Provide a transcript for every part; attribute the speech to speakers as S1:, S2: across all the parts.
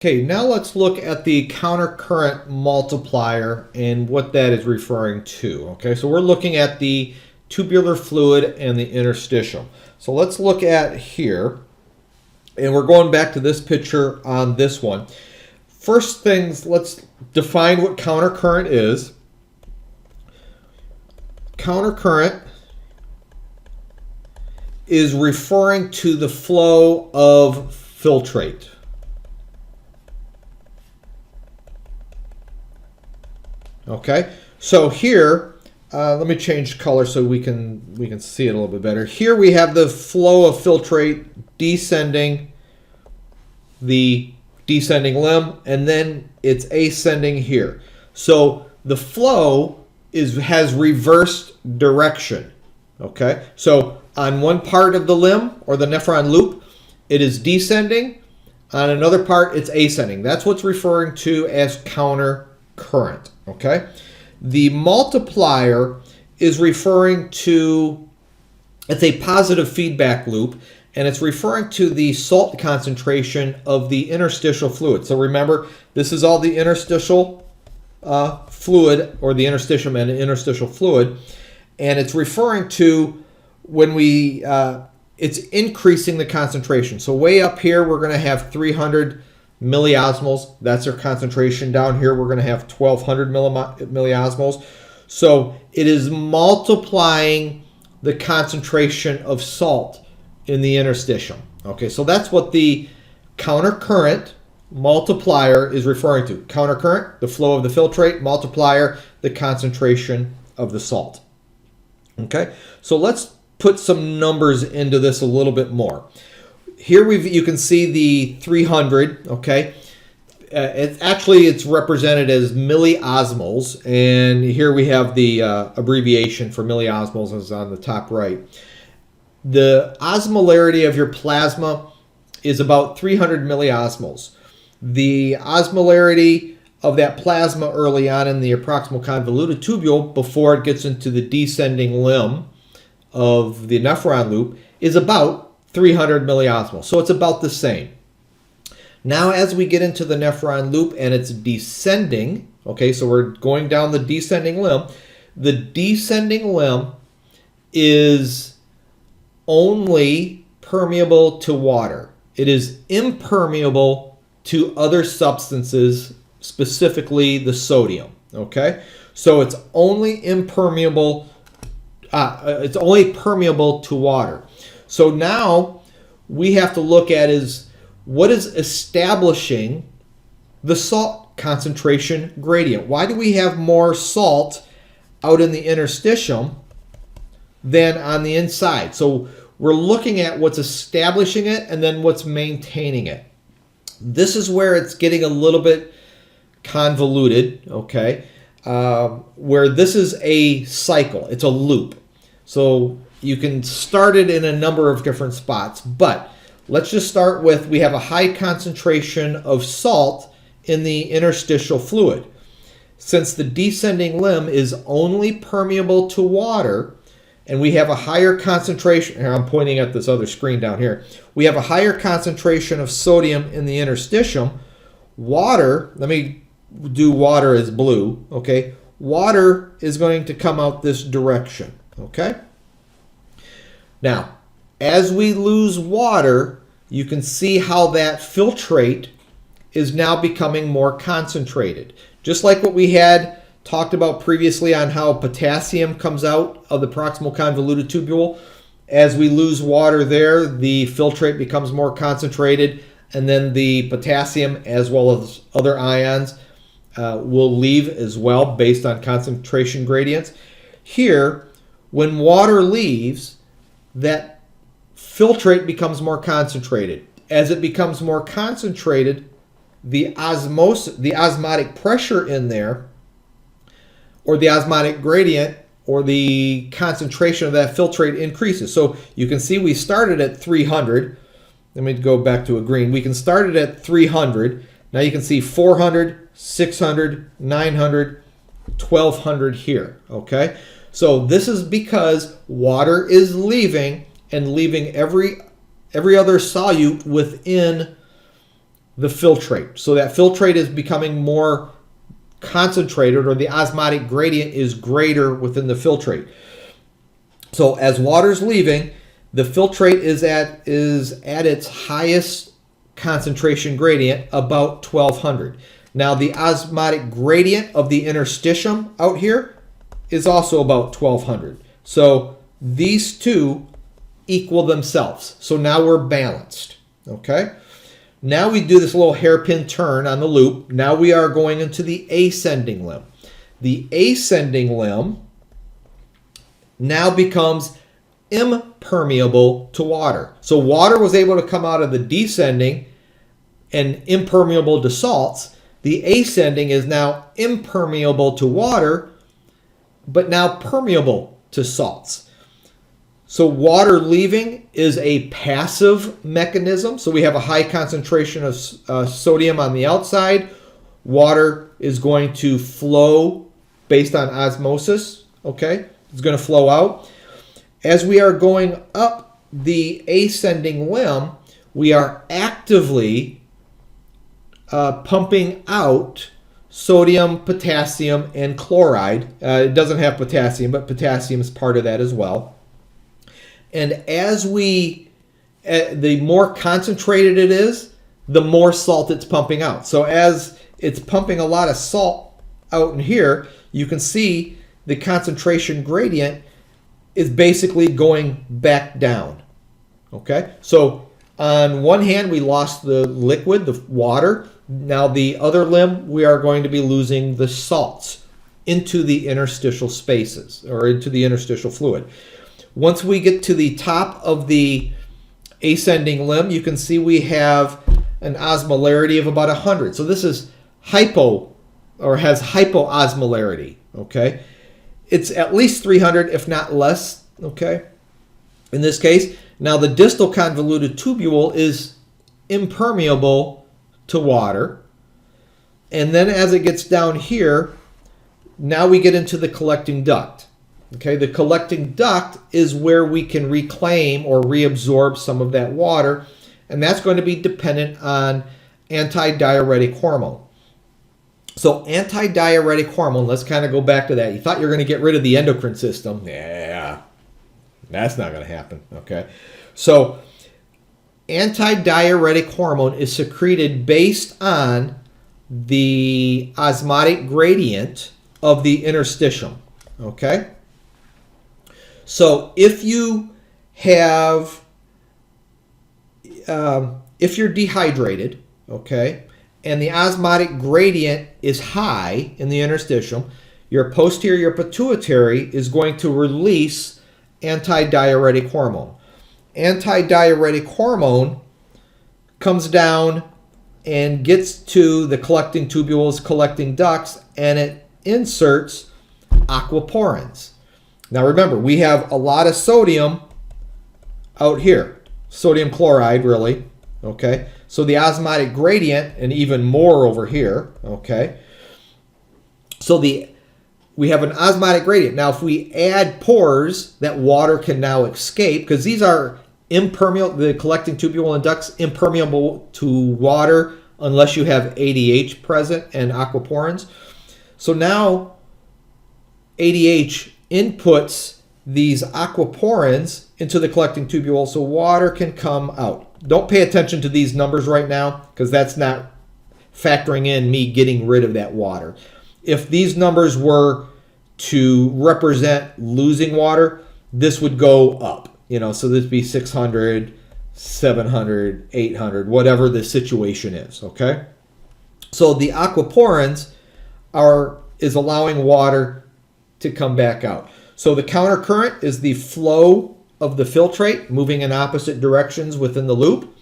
S1: Okay, now let's look at the countercurrent multiplier and what that is referring to. Okay, so we're looking at the tubular fluid and the interstitial. So let's look at here, and we're going back to this picture on this one. First things, let's define what countercurrent is. Countercurrent is referring to the flow of filtrate. Okay, so here, let me change color so we can see it a little bit better. Here we have the flow of filtrate descending the descending limb, and then it's ascending here. So the flow has reversed direction. Okay, so on one part of the limb or the nephron loop, it is descending. On another part, it's ascending. That's what's referring to as countercurrent. Okay, the multiplier is referring to, it's a positive feedback loop, and it's referring to the salt concentration of the interstitial fluid. So remember, this is all the interstitial fluid, or the interstitium and interstitial fluid, and it's referring to when it's increasing the concentration. So way up here, we're going to have 300 milliosmoles. That's our concentration. Down here, we're going to have 1200 milliosmoles. So it is multiplying the concentration of salt in the interstitium. Okay, so that's what the countercurrent multiplier is referring to. Countercurrent, the flow of the filtrate; multiplier, the concentration of the salt. Okay, so let's put some numbers into this a little bit more. Here you can see the 300, okay? It's represented as milliosmoles, and here we have the abbreviation for milliosmoles is on the top right. The osmolarity of your plasma is about 300 milliosmoles. The osmolarity of that plasma early on in the proximal convoluted tubule, before it gets into the descending limb of the nephron loop, is about 300 milliosmoles. So it's about the same. Now as we get into the nephron loop and it's descending, okay, so we're going down the descending limb. The descending limb is only permeable to water. It is impermeable to other substances, specifically the sodium, okay? So it's only impermeable, it's only permeable to water. So now we have to look at is what is establishing the salt concentration gradient. Why do we have more salt out in the interstitium than on the inside? So we're looking at what's establishing it and then what's maintaining it. This is where it's getting a little bit convoluted, okay, where this is a cycle. It's a loop. So you can start it in a number of different spots, but let's just start with, we have a high concentration of salt in the interstitial fluid. Since the descending limb is only permeable to water, and we have a higher concentration, here I'm pointing at this other screen down here, we have a higher concentration of sodium in the interstitium. Water, let me do water as blue, okay? Water is going to come out this direction, okay? Now, as we lose water, you can see how that filtrate is now becoming more concentrated. Just like what we had talked about previously on how potassium comes out of the proximal convoluted tubule. As we lose water there, the filtrate becomes more concentrated, and then the potassium as well as other ions will leave as well based on concentration gradients. Here, when water leaves, that filtrate becomes more concentrated. As it becomes more concentrated, the osmotic pressure in there, or the osmotic gradient, or the concentration of that filtrate increases. So you can see we started at 300. Let me go back to a green. We can start it at 300. Now you can see 400, 600, 900, 1200 here, okay? So this is because water is leaving, and leaving every other solute within the filtrate. So that filtrate is becoming more concentrated, or the osmotic gradient is greater within the filtrate. So as water's leaving, the filtrate is at its highest concentration gradient, about 1200. Now the osmotic gradient of the interstitium out here is also about 1200. So these two equal themselves. So now we're balanced. Okay? Now we do this little hairpin turn on the loop. Now we are going into the ascending limb. The ascending limb now becomes impermeable to water. So water was able to come out of the descending and impermeable to salts. The ascending is now impermeable to water, but now permeable to salts. So water leaving is a passive mechanism. So we have a high concentration of sodium on the outside. Water is going to flow based on osmosis. Okay, it's going to flow out. As we are going up the ascending limb, we are actively pumping out sodium, potassium, and chloride. It doesn't have potassium, but potassium is part of that as well. And as the more concentrated it is, the more salt it's pumping out. So as it's pumping a lot of salt out in here, you can see the concentration gradient is basically going back down. Okay? So on one hand, we lost the liquid, the water. Now the other limb, we are going to be losing the salts into the interstitial spaces, or into the interstitial fluid. Once we get to the top of the ascending limb, you can see we have an osmolarity of about 100. So this is has hypoosmolarity, okay? It's at least 300, if not less, okay? In this case, now the distal convoluted tubule is impermeable to water. And then as it gets down here, now we get into the collecting duct. Okay, the collecting duct is where we can reclaim or reabsorb some of that water, and that's going to be dependent on antidiuretic hormone. So antidiuretic hormone, let's kind of go back to that. You thought you were going to get rid of the endocrine system. Yeah, that's not going to happen. Okay, so antidiuretic hormone is secreted based on the osmotic gradient of the interstitium. Okay. So if you have, if you're dehydrated, okay, and the osmotic gradient is high in the interstitium, your posterior pituitary is going to release antidiuretic hormone. Antidiuretic hormone comes down and gets to the collecting tubules, collecting ducts, and it inserts aquaporins. Now remember, we have a lot of sodium out here. Sodium chloride, really. Okay? So the osmotic gradient, and even more over here. Okay? So we have an osmotic gradient. Now if we add pores that water can now escape, because these are impermeable, the collecting tubule and ducts impermeable to water unless you have ADH present and aquaporins. So now ADH inputs these aquaporins into the collecting tubule so water can come out. Don't pay attention to these numbers right now because that's not factoring in me getting rid of that water. If these numbers were to represent losing water, this would go up. So this would be 600, 700, 800, whatever the situation is, okay? So the aquaporins is allowing water to come back out. So the countercurrent is the flow of the filtrate moving in opposite directions within the loop.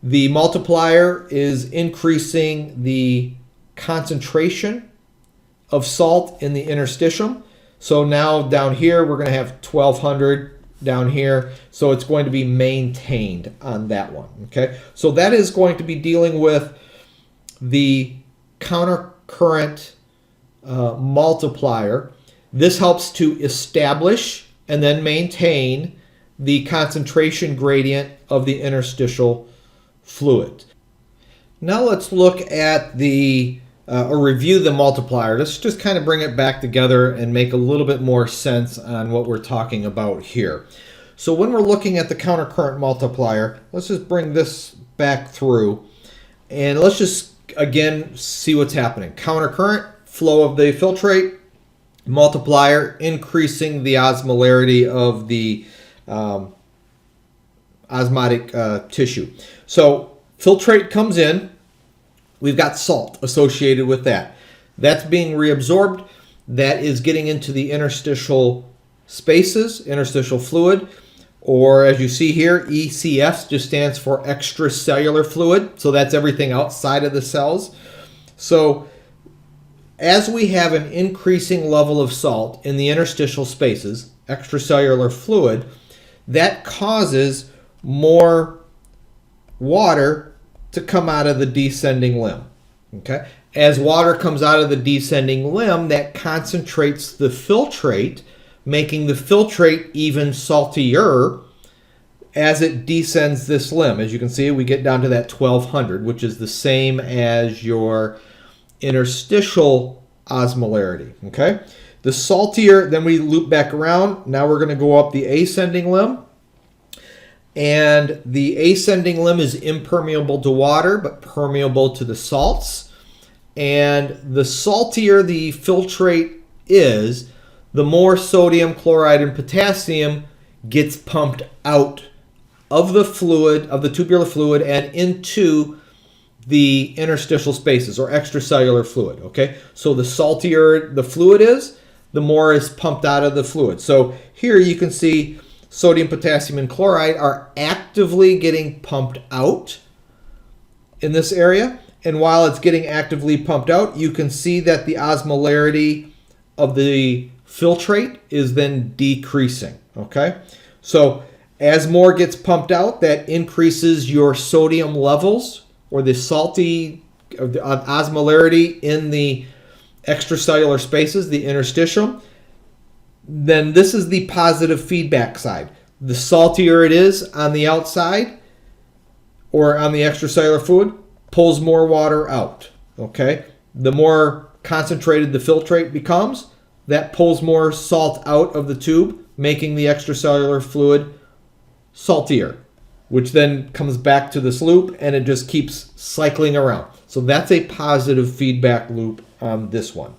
S1: The multiplier is increasing the concentration of salt in the interstitium. So now down here we're going to have 1200 down here. So it's going to be maintained on that one. Okay. So that is going to be dealing with the countercurrent multiplier. This helps to establish and then maintain the concentration gradient of the interstitial fluid. Now let's look at the or review the multiplier. Let's just kind of bring it back together and make a little bit more sense on what we're talking about here. So when we're looking at the countercurrent multiplier, let's just bring this back through and let's just again see what's happening. Countercurrent, flow of the filtrate, multiplier, increasing the osmolarity of the osmotic tissue. So filtrate comes in, we've got salt associated with that. That's being reabsorbed. That is getting into the interstitial spaces, interstitial fluid, or as you see here, ECF just stands for extracellular fluid. So that's everything outside of the cells. So as we have an increasing level of salt in the interstitial spaces, extracellular fluid, that causes more water to come out of the descending limb. Okay? As water comes out of the descending limb, that concentrates the filtrate, making the filtrate even saltier as it descends this limb. As you can see, we get down to that 1200, which is the same as your interstitial osmolarity. Okay? The saltier, then we loop back around. Now we're going to go up the ascending limb. And the ascending limb is impermeable to water, but permeable to the salts. And the saltier the filtrate is, the more sodium, chloride, and potassium gets pumped out of the fluid, of the tubular fluid, and into the interstitial spaces or extracellular fluid. Okay, so the saltier the fluid is, the more is pumped out of the fluid. So here you can see sodium, potassium, and chloride are actively getting pumped out in this area. And while it's getting actively pumped out, you can see that the osmolarity of the filtrate is then decreasing. Okay, so as more gets pumped out, that increases your sodium levels or the salty osmolarity in the extracellular spaces, the interstitial. Then this is the positive feedback side. The saltier it is on the outside or on the extracellular fluid, pulls more water out. Okay? The more concentrated the filtrate becomes, that pulls more salt out of the tube, making the extracellular fluid saltier, which then comes back to this loop and it just keeps cycling around. So that's a positive feedback loop on this one.